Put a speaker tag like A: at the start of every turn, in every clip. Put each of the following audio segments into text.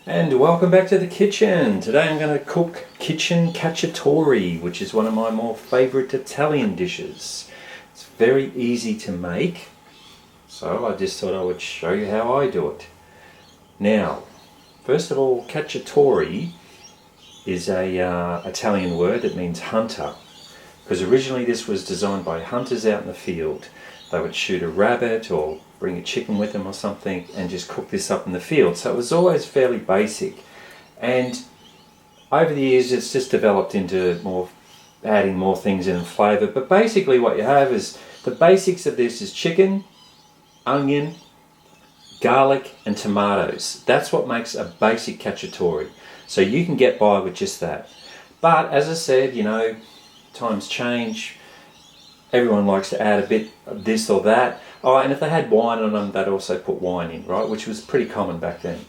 A: And welcome back to the kitchen. Today I'm going to cook kitchen cacciatore, which is one of my more favourite Italian dishes. It's very easy to make, so I just thought I would show you how I do it. Now, first of all, cacciatore is a Italian word that means hunter, because originally this was designed by hunters out in the field. They would shoot a rabbit or bring a chicken with them or something and just cook this up in the field. So it was always fairly basic. And over the years it's just developed into adding more things in flavour. But basically what you have is, the basics of this is chicken, onion, garlic and tomatoes. That's what makes a basic cacciatore. So you can get by with just that. But as I said, times change. Everyone likes to add a bit of this or that. Oh, and if they had wine on them, they'd also put wine in, right? Which was pretty common back then.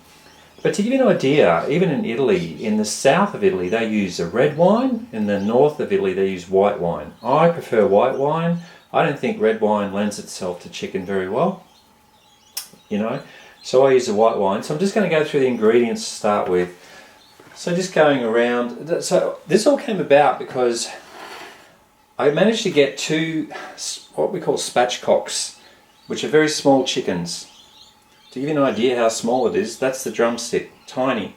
A: But to give you an idea, even in Italy, in the south of Italy, they use a red wine. In the north of Italy, they use white wine. I prefer white wine. I don't think red wine lends itself to chicken very well, So I use the white wine. So I'm just going to go through the ingredients to start with. So just going around. So this all came about because I managed to get two, what we call spatchcocks, which are very small chickens. To give you an idea how small it is, that's the drumstick, tiny.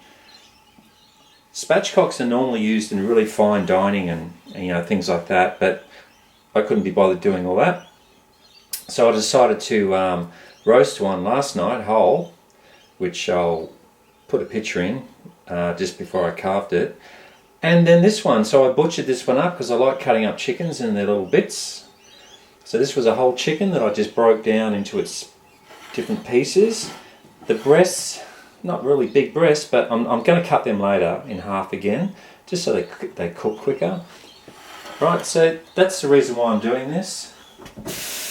A: Spatchcocks are normally used in really fine dining and things like that, but I couldn't be bothered doing all that. So I decided to roast one last night, whole, which I'll put a picture in just before I carved it. And then this one, so I butchered this one up because I like cutting up chickens in their little bits. So this was a whole chicken that I just broke down into its different pieces. The breasts, not really big breasts, but I'm going to cut them later in half again, just so they cook quicker. Right, so that's the reason why I'm doing this.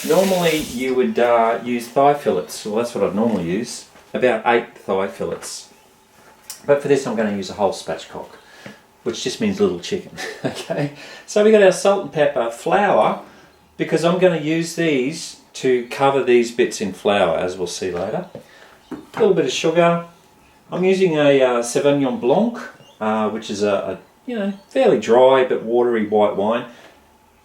A: Normally you would use thigh fillets, well that's what I'd normally use, about 8 thigh fillets. But for this I'm going to use a whole spatchcock, which just means little chicken. Okay, so we got our salt and pepper, flour, because I'm going to use these to cover these bits in flour, as we'll see later. A little bit of sugar. I'm using a Sauvignon Blanc, which is a fairly dry but watery white wine.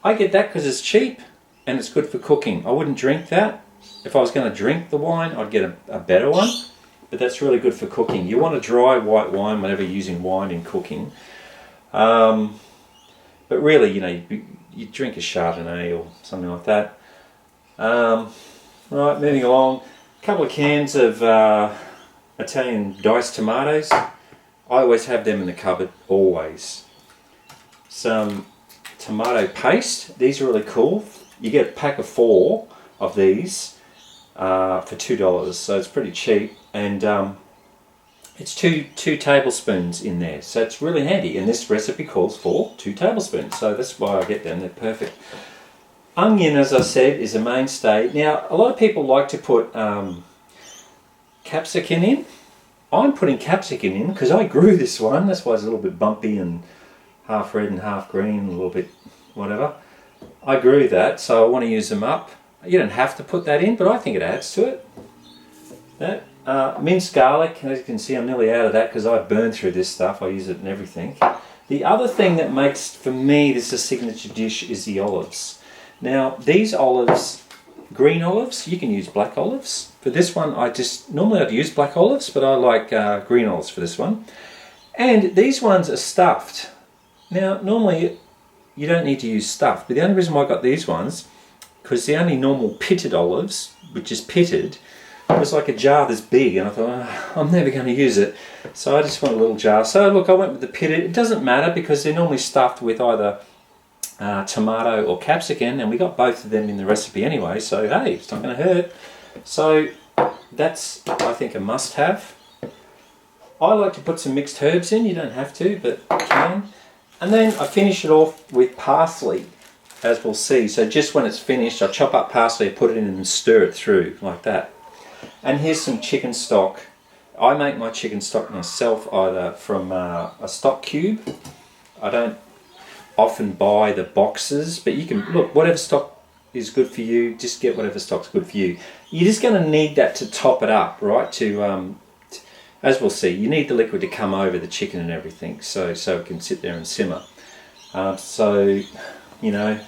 A: I get that because it's cheap and it's good for cooking. I wouldn't drink that. If I was going to drink the wine, I'd get a better one, but that's really good for cooking. You want a dry white wine whenever you're using wine in cooking. But really, you drink a Chardonnay or something like that. Right, moving along. A couple of cans of Italian diced tomatoes. I always have them in the cupboard, always. Some tomato paste. These are really cool. You get a pack of 4 of these for $2, so it's pretty cheap. And it's two tablespoons in there, so it's really handy, and this recipe calls for 2 tablespoons, so that's why I get them. They're perfect. Onion, as I said, is a mainstay. Now a lot of people like to put capsicum in. I'm putting capsicum in because I grew this one, that's why it's a little bit bumpy and half red and half green, a little bit whatever. I grew that, so I want to use them up. You don't have to put that in, but I think it adds to it. That minced garlic, as you can see I'm nearly out of that because I burn through this stuff, I use it in everything. The other thing that makes, for me, this a signature dish is the olives. Now these olives, green olives, you can use black olives. For this one normally I'd use black olives, but I like green olives for this one. And these ones are stuffed. Now normally you don't need to use stuffed, but the only reason why I got these ones, because the only normal pitted olives, which is pitted, was like a jar this big, and I thought, I'm never going to use it, so I just want a little jar. So look, I went with the pitted. It doesn't matter because they're normally stuffed with either tomato or capsicum, and we got both of them in the recipe anyway, so hey, it's not going to hurt. So that's, I think, a must-have. I like to put some mixed herbs in. You don't have to, but you can. And then I finish it off with parsley, as we'll see. So just when it's finished, I chop up parsley, I put it in and stir it through like that. And here's some chicken stock. I make my chicken stock myself, either from a stock cube. I don't often buy the boxes, but you can, look, whatever stock is good for you, just get whatever stock's good for you. You're just going to need that to top it up, right? as we'll see, you need the liquid to come over the chicken and everything, so it can sit there and simmer. So, you know,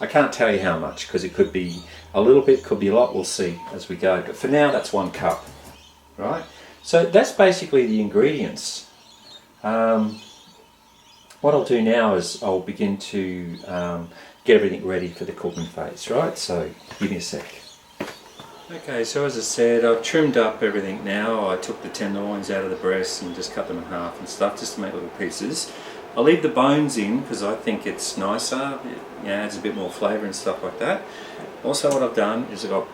A: I can't tell you how much, because it could be a little bit, could be a lot, we'll see as we go. But for now, that's 1 cup, right? So that's basically the ingredients. What I'll do now is I'll begin to get everything ready for the cooking phase, right? So give me a sec. Okay, so as I said, I've trimmed up everything now. I took the tenderloins out of the breast and just cut them in half and stuff, just to make little pieces. I'll leave the bones in because I think it's nicer, it adds a bit more flavour and stuff like that. Also what I've done is I've got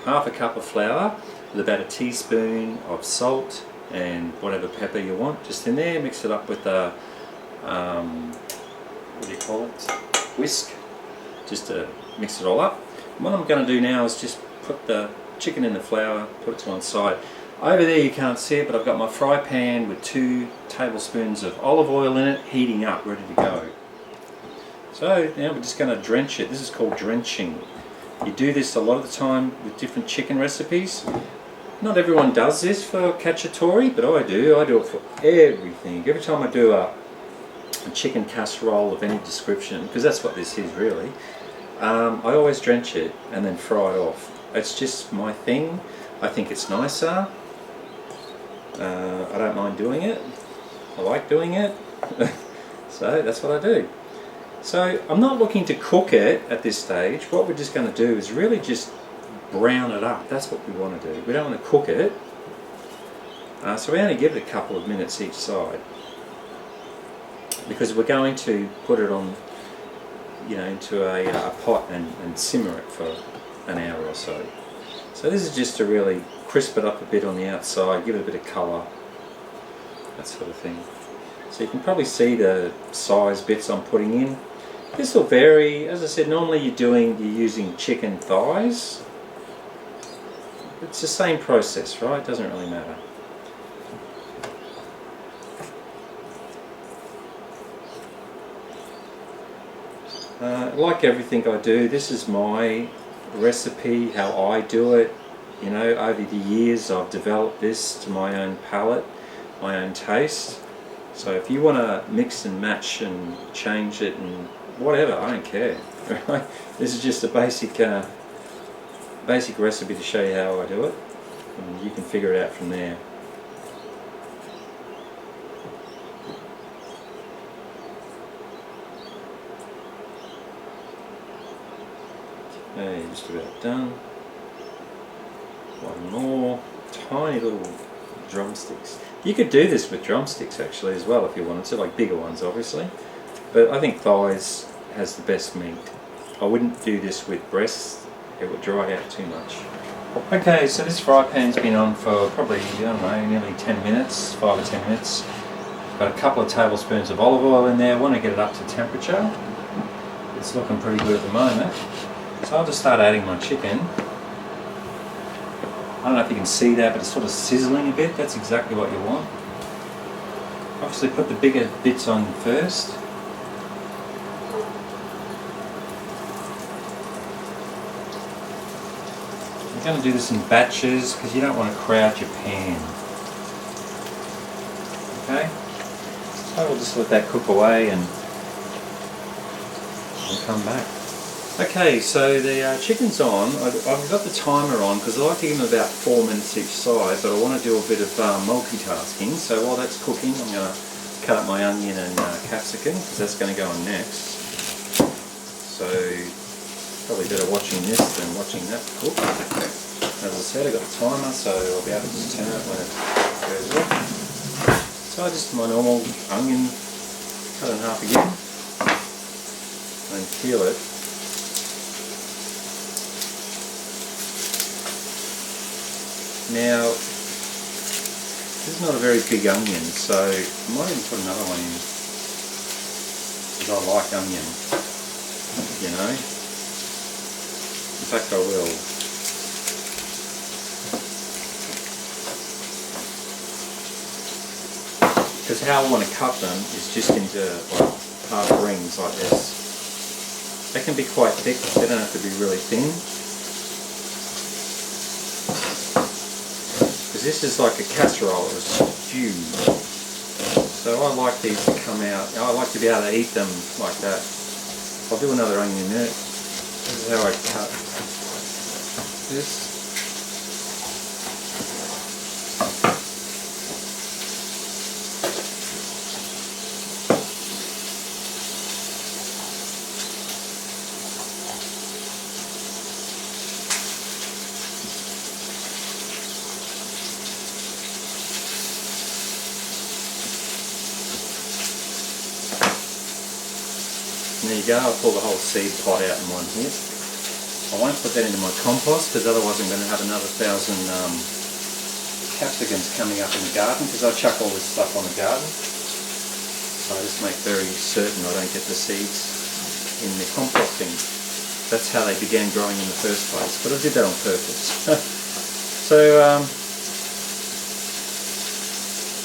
A: half a cup of flour with about a teaspoon of salt and whatever pepper you want just in there. Mix it up with a, what do you call it, whisk, just to mix it all up. And what I'm going to do now is just put the chicken in the flour, put it to one side. Over there you can't see it, but I've got my fry pan with 2 tablespoons of olive oil in it, heating up, ready to go. So now we're just going to drench it. This is called drenching. You do this a lot of the time with different chicken recipes. Not everyone does this for cacciatore, but I do. I do it for everything. Every time I do a chicken casserole of any description, because that's what this is really, I always drench it and then fry it off. It's just my thing. I think it's nicer. I don't mind doing it. I like doing it. So that's what I do. So I'm not looking to cook it at this stage. What we're just going to do is really just brown it up. That's what we want to do. We don't want to cook it. So we only give it a couple of minutes each side, because we're going to put it on, you know, into a pot and simmer it for an hour or so. So this is just to really crisp it up a bit on the outside, give it a bit of colour, that sort of thing. So you can probably see the size bits I'm putting in. This will vary. As I said, normally you're using chicken thighs. It's the same process, right? It doesn't really matter. Like everything I do, this is my recipe, how I do it. You know, over the years I've developed this to my own palate, my own taste. So if you want to mix and match and change it and whatever, I don't care. Right? This is just a basic recipe to show you how I do it, and you can figure it out from there. Okay, just about done. One more. Tiny little drumsticks. You could do this with drumsticks actually as well if you wanted to, like bigger ones obviously. But I think thighs has the best meat. I wouldn't do this with breasts, it would dry out too much. Okay, so this fry pan's been on for probably, I don't know, nearly 10 minutes, 5 or 10 minutes. Got a couple of tablespoons of olive oil in there. I want to get it up to temperature. It's looking pretty good at the moment. So I'll just start adding my chicken. I don't know if you can see that, but it's sort of sizzling a bit. That's exactly what you want. Obviously put the bigger bits on first. You're going to do this in batches because you don't want to crowd your pan. Okay? So we'll just let that cook away and we'll come back. Okay, so the chicken's on. I've got the timer on because I like to give them about 4 minutes each side, but I want to do a bit of multitasking. So while that's cooking, I'm going to cut up my onion and capsicum because that's going to go on next. So probably better watching this than watching that cook. As I said, I've got a timer, so I'll be able to turn it when it goes off. So just my normal onion, cut in half again, and peel it. Now, this is not a very big onion, so I might even put another one in, because I like onion, you know. In fact, I will. Because how I want to cut them is just into like half rings like this. They can be quite thick, they don't have to be really thin. this is like a casserole, a stew. So I like these to come out. I like to be able to eat them like that. I'll do another onion in it. This is how I cut this. And there you go, I'll pull the whole seed pot out in one hit. I won't put that into my compost because otherwise I'm going to have another 1,000 capsicums coming up in the garden, because I chuck all this stuff on the garden. So I just make very certain I don't get the seeds in the composting. That's how they began growing in the first place, but I did that on purpose. So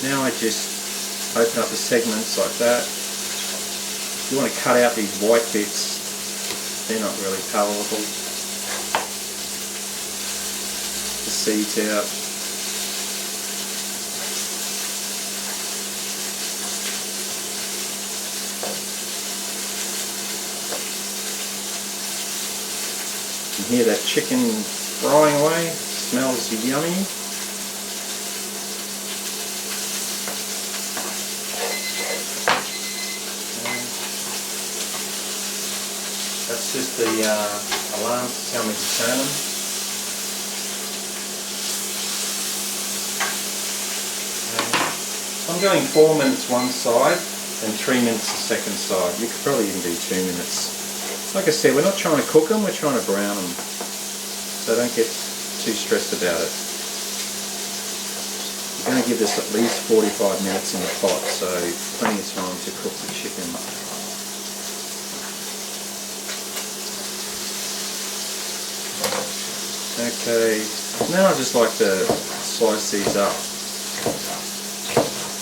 A: now I just open up the segments like that. You want to cut out these white bits, they're not really palatable. The seeds out. You can hear that chicken frying away, smells yummy. That's just the alarm to tell me to turn them. So I'm doing 4 minutes one side and 3 minutes the second side. You could probably even do 2 minutes. Like I said, we're not trying to cook them, we're trying to brown them. So don't get too stressed about it. You're going to give this at least 45 minutes in the pot, so plenty of time to cook the chicken. Okay, now I just like to slice these up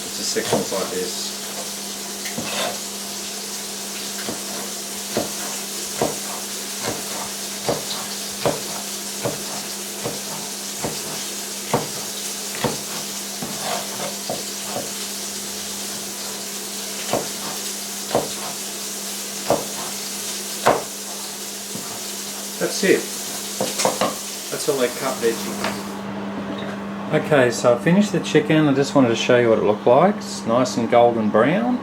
A: into sections like this. That's it. That's all I cut veggies. Okay, so I finished the chicken. I just wanted to show you what it looked like. It's nice and golden brown,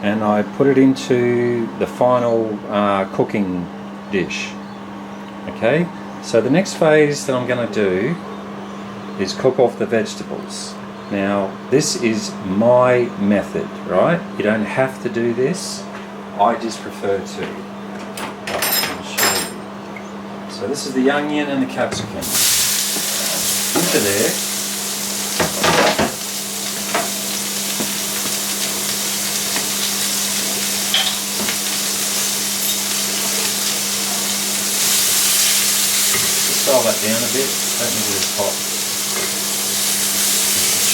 A: and I put it into the final cooking dish. Okay, so the next phase that I'm going to do is cook off the vegetables. Now, this is my method, right? You don't have to do this. I just prefer to. So this is the onion and the capsicum. Into there. Just dial that down a bit. Don't need it as hot.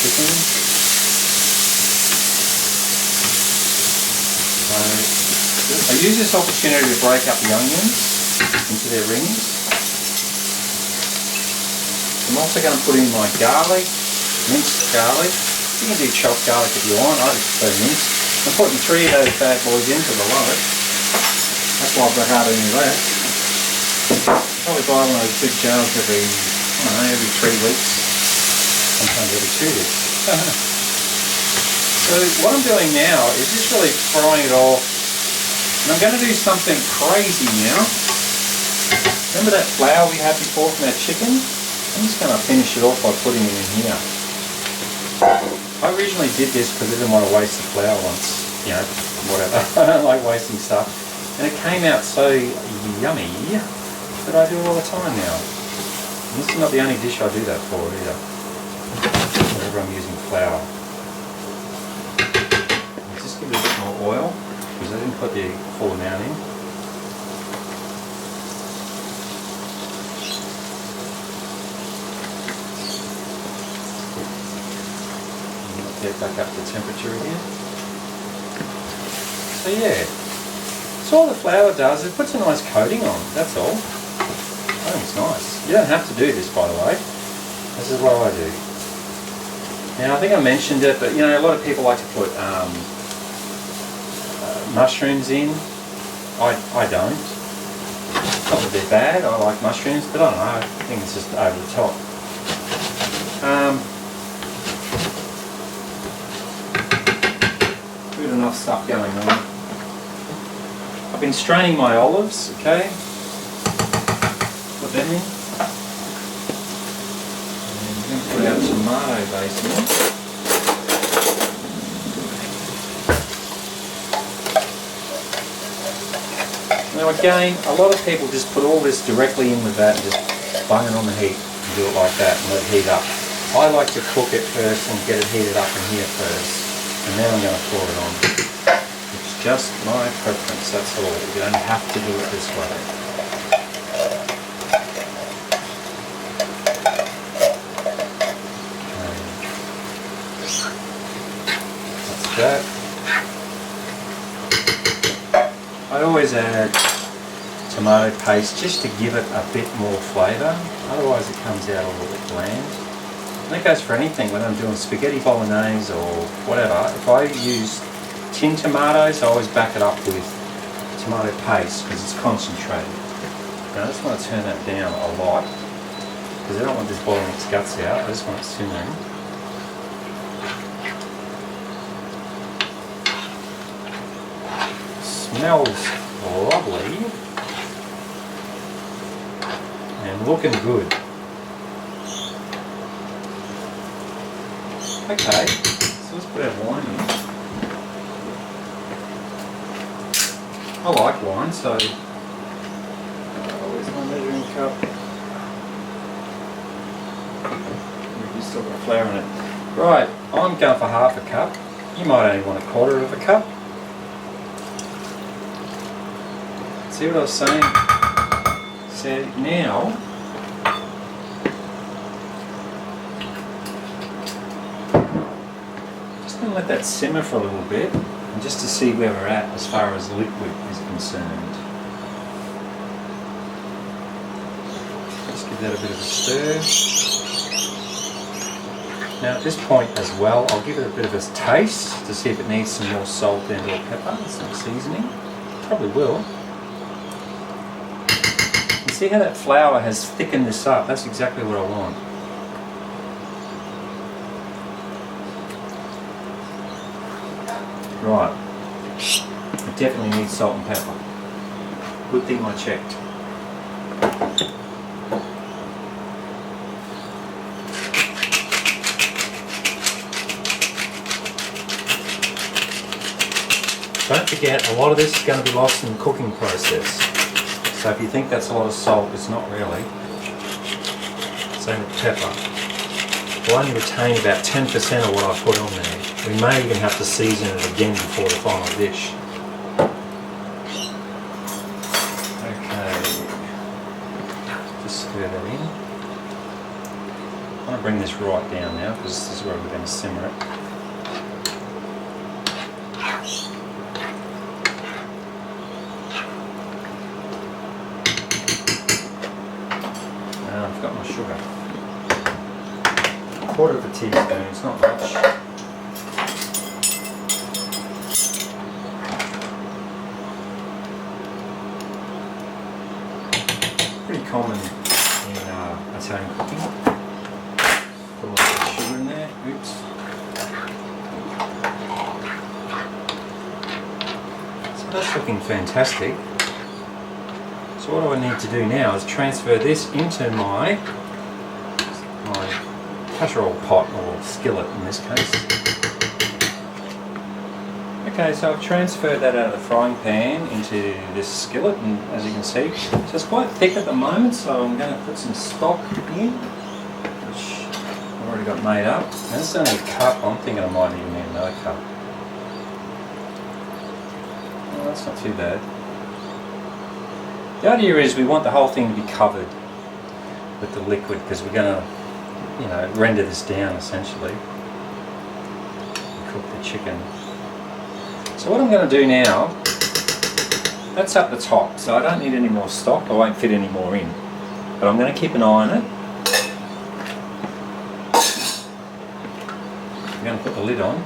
A: Chicken. So I use this opportunity to break up the onions into their rings. I'm also going to put in my garlic, minced garlic. You can do chopped garlic if you want, I just prefer minced. I'm putting 3 of those bad boys in because I love it. That's why I've got hardly any left. Probably buy one of those big jars every 3 weeks, sometimes every 2 weeks. So what I'm doing now is just really frying it off. And I'm going to do something crazy now. Remember that flour we had before from our chicken? I'm just going to finish it off by putting it in here. I originally did this because I didn't want to waste the flour once, you know, whatever. I don't like wasting stuff. And it came out so yummy that I do it all the time now. And this is not the only dish I do that for either. Whenever I'm using flour. I'll just give it a bit more oil because I didn't put the full amount in. Get back up to temperature again. So yeah, so all the flour does, it puts a nice coating on, that's all. I think it's nice. You don't have to do this, by the way. This is what I do. Now I think I mentioned it, but you know, a lot of people like to put mushrooms in. I don't. Not that they're bad, I like mushrooms, but I don't know, I think it's just over the top. Good enough stuff going on. I've been straining my olives, okay? Put them in. And I'm going to put our tomato base in. Now again, a lot of people just put all this directly in with that and just bung it on the heat and do it like that and let it heat up. I like to cook it first and get it heated up in here first, and then I'm going to pour it on. It's just my preference, that's all. You don't have to do it this way. Okay. That's that. I always add tomato paste just to give it a bit more flavour, otherwise it comes out a little bit bland. And that goes for anything, whether I'm doing spaghetti bolognese or whatever. If I use tin tomatoes, I always back it up with tomato paste because it's concentrated. Now I just want to turn that down a lot because I don't want this boiling its guts out, I just want it simmering. Smells lovely and looking good. Okay, so let's put our wine in. I like wine, so where's my measuring cup? We've still got flour in it. Right, I'm going for half a cup. You might only want a quarter of a cup. See what I was saying? So now, just going to let that simmer for a little bit, and just to see where we're at as far as liquid is concerned. Just give that a bit of a stir. Now at this point as well, I'll give it a bit of a taste to see if it needs some more salt and or pepper, some seasoning. Probably will. See how that flour has thickened this up? That's exactly what I want. Right. It definitely needs salt and pepper. Good thing I checked. Don't forget, a lot of this is going to be lost in the cooking process. So if you think that's a lot of salt, it's not really. Same with pepper. We'll only retain about 10% of what I put on there. We may even have to season it again before the final dish. Okay. Just stir that in. I want to bring this right down now because this is where we're going to simmer it. I've got my sugar. A quarter of a teaspoon, it's not much. Pretty common in Italian cooking. Put a little bit of sugar in there. Oops. So that's looking fantastic. So what do I need to do now is transfer this into my casserole pot, or skillet in this case. Okay, so I've transferred that out of the frying pan into this skillet, and as you can see, so it's quite thick at the moment, so I'm going to put some stock in, which I've already got made up. And it's only a cup. I'm thinking I might even need another cup. Well, that's not too bad. The idea is we want the whole thing to be covered with the liquid because we're going to, you know, render this down essentially. Cook the chicken. So what I'm going to do now, that's up the top, so I don't need any more stock. I won't fit any more in, but I'm going to keep an eye on it. I'm going to put the lid on.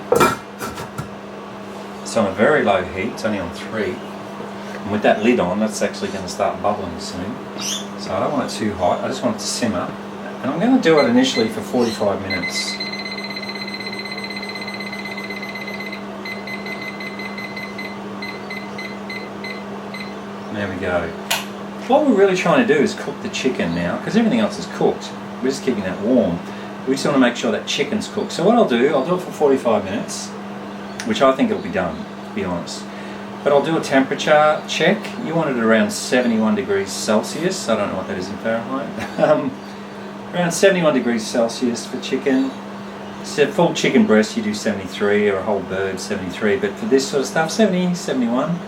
A: It's on a very low heat, it's only on 3. And with that lid on, that's actually going to start bubbling soon. So I don't want it too hot, I just want it to simmer. And I'm going to do it initially for 45 minutes. There we go. What we're really trying to do is cook the chicken now, because everything else is cooked. We're just keeping that warm. We just want to make sure that chicken's cooked. So what I'll do it for 45 minutes, which I think it'll be done, to be honest. But I'll do a temperature check. You want it around 71 degrees Celsius. I don't know what that is in Fahrenheit. Around 71 degrees Celsius for chicken. So full chicken breast you do 73, or a whole bird 73. But for this sort of stuff, 70, 71.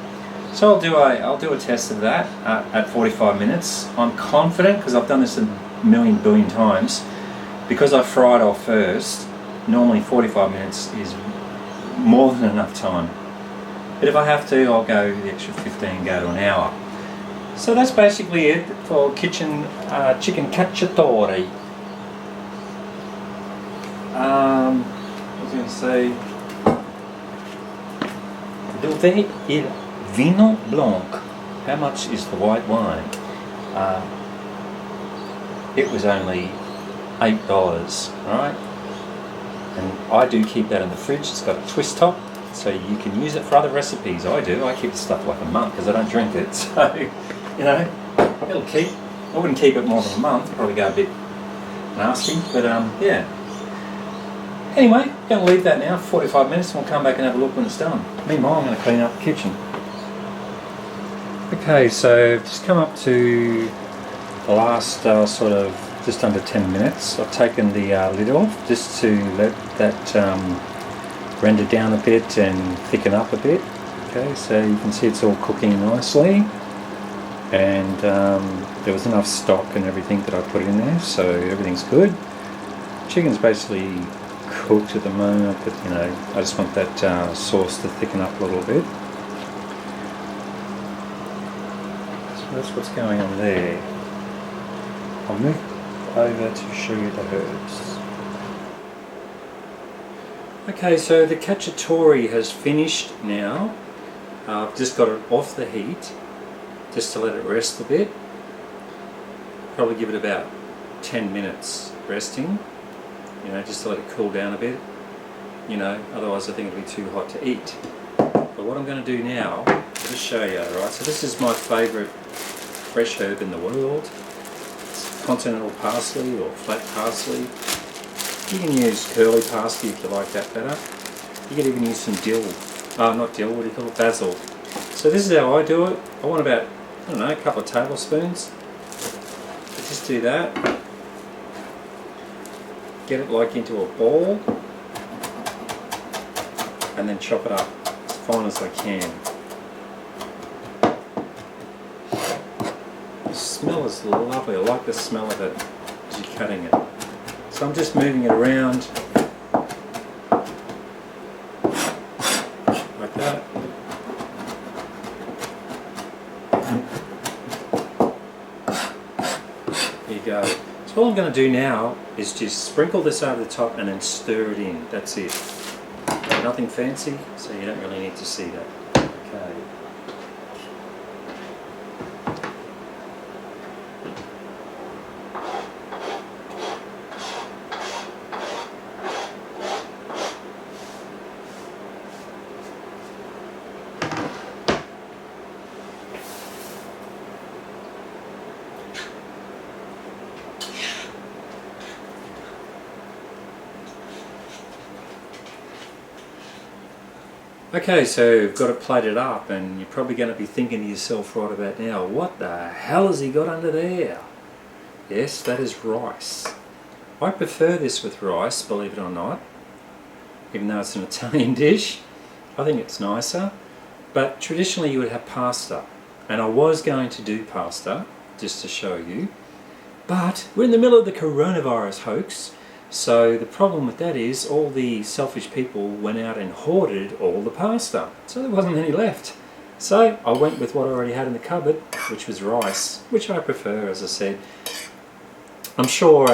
A: So I'll do a test of that at 45 minutes. I'm confident, because I've done this a million billion times, because I fried off first, normally 45 minutes is more than enough time. But if I have to, I'll go the extra 15, go to an hour. So that's basically it for chicken cacciatore. I was going to say, dov'è il vino blanc? How much is the white wine? It was only $8, right? And I do keep that in the fridge. It's got a twist top, so you can use it for other recipes. I do. I keep the stuff like a month because I don't drink it. So, you know, it'll keep. I wouldn't keep it more than a month. Probably go a bit nasty, but yeah. Anyway, going to leave that now for 45 minutes, and we'll come back and have a look when it's done. Meanwhile, I'm going to clean up the kitchen. Okay, so I've just come up to the last sort of just under 10 minutes. I've taken the lid off just to let that render down a bit and thicken up a bit. Okay, so you can see it's all cooking nicely, and there was enough stock and everything that I put in there, so everything's good. Chicken's basically cooked at the moment, but you know, I just want that sauce to thicken up a little bit. So that's what's going on there. I'll move over to show you the herbs. Okay, so the cacciatore has finished now. I've just got it off the heat just to let it rest a bit. Probably give it about 10 minutes resting, you know, just to let it cool down a bit, you know, otherwise I think it'll be too hot to eat. But what I'm going to do now, I'll just show you, right? So this is my favourite fresh herb in the world. Continental parsley or flat parsley. You can use curly parsley if you like that better. You can even use some dill, not dill, what do you call it, basil. So this is how I do it. I want about, I don't know, a couple of tablespoons. Just do that. Get it like into a ball and then chop it up as fine as I can. The smell is lovely. I like the smell of it as you're cutting it. So I'm just moving it around like that. There you go. So all I'm going to do now is just sprinkle this over the top and then stir it in. That's it. Nothing fancy, so you don't really need to see that. Okay. Okay, so we've got it plated up, and you're probably going to be thinking to yourself right about now, what the hell has he got under there? Yes, that is rice. I prefer this with rice, believe it or not, even though it's an Italian dish. I think it's nicer, but traditionally you would have pasta, and I was going to do pasta, just to show you, but we're in the middle of the coronavirus hoax. So the problem with that is all the selfish people went out and hoarded all the pasta, so there wasn't any left. So I went with what I already had in the cupboard, which was rice, which I prefer, as I said. I'm sure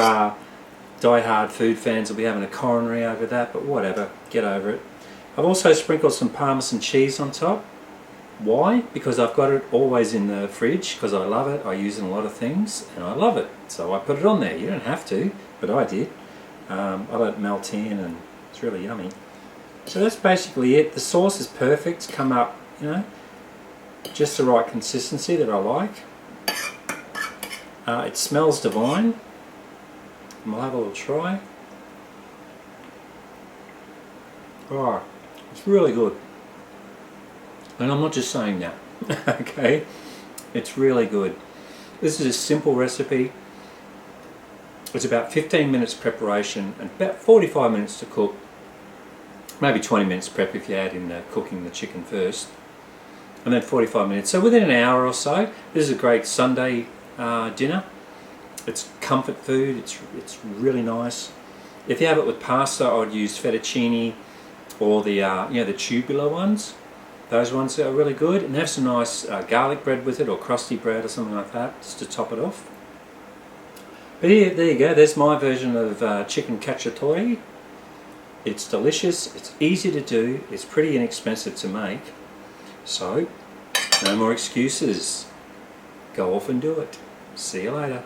A: die-hard food fans will be having a coronary over that, but whatever, get over it. I've also sprinkled some Parmesan cheese on top. Why? Because I've got it always in the fridge, because I love it. I use it in a lot of things and I love it, so I put it on there. You don't have to, but I did. I let it melt in and it's really yummy. So that's basically it. The sauce is perfect. It's come up, you know, just the right consistency that I like. It smells divine. We'll have a little try. Oh, it's really good. And I'm not just saying that. Okay, it's really good. This is a simple recipe. It's about 15 minutes preparation and about 45 minutes to cook. Maybe 20 minutes prep if you add in cooking the chicken first. And then 45 minutes. So within an hour or so, this is a great Sunday dinner. It's comfort food. It's really nice. If you have it with pasta, I would use fettuccine or the the tubular ones. Those ones are really good. And have some nice garlic bread with it, or crusty bread or something like that, just to top it off. But here, there you go. There's my version of chicken cacciatore. It's delicious. It's easy to do. It's pretty inexpensive to make. So, no more excuses. Go off and do it. See you later.